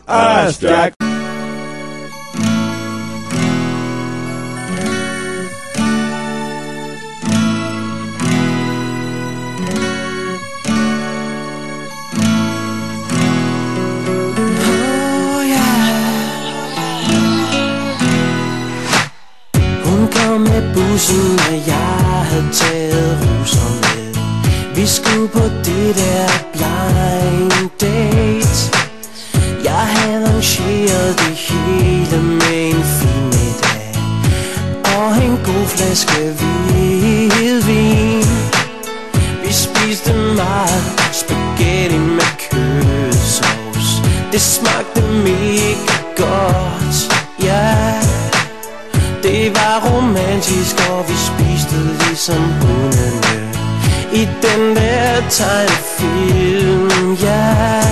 Ask Jack. Med bussen, og jeg havde taget ruser med. Vi skulle på det der blind date. Jeg havde arrangeret det hele med en fin middag og en god flaske hvidvin. Vi spiste meget spaghetti med kødsovs. Det smagte mega godt, ja. Det var romantisk, og vi spiste ligesom hundene i den der tegnefilm, ja.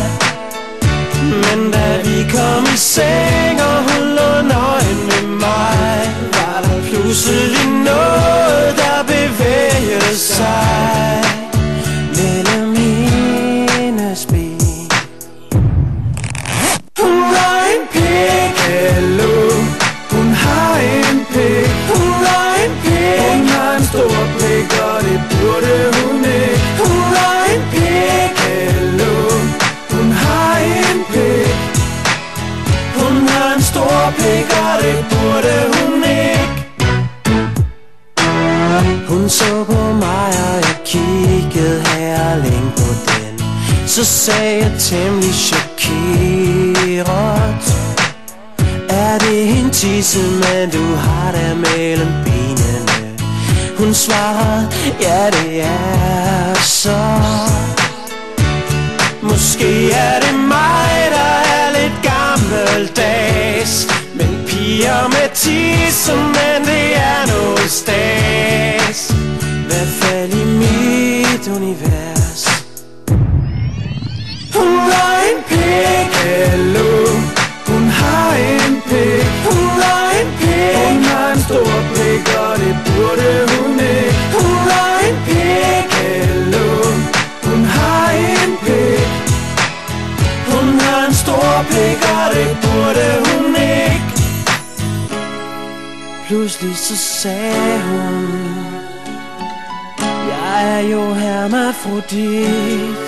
Men da vi kom i seng, og hun lå nøgen ved mig, var der pludselig noget, der bevægede sig mellem hendes ben. Hun var en pækalo. Hun har en pæk, hun har en pæk. Hun har en stor pæk, og det burde hun ikke. Hun har en pæk, hallo. Hun har en pæk. Hun har en stor pæk, og det burde hun ikke. Hun så på mig, og jeg kiggede her længe på den. Så sagde jeg temmelig chokeret: er det en tissemand, du har der mellem benene? Hun svarede: ja, det er så. Måske er det mig, der er lidt gammeldags, men piger med tissemand, det er noget stas. Hvert fald i mit univers. Hun var en pæk, hallo. Hun har en pæk, hun har en pæk. Hun har en stor pæk, og det burde hun ikke. Hun har en pæk, hallo. Hun har en pæk. Hun har en stor pæk, og det burde hun ikke. Pludselig så sagde hun: jeg er jo hermafrodit.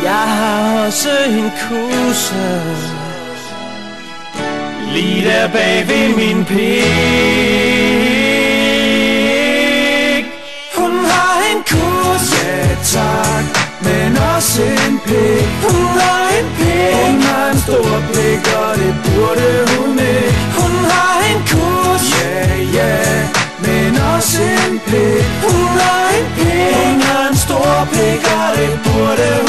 Jeg har også en kusse lige der bag ved min pik. Hun har en kusse, ja tak, men også en pik. Hun har en pik, hun har en stor pik, og det burde hun ikke. Hun har en kusse, ja ja, men også en pik. Hun har en pik, hun har en stor pik, og det burde hun ikke.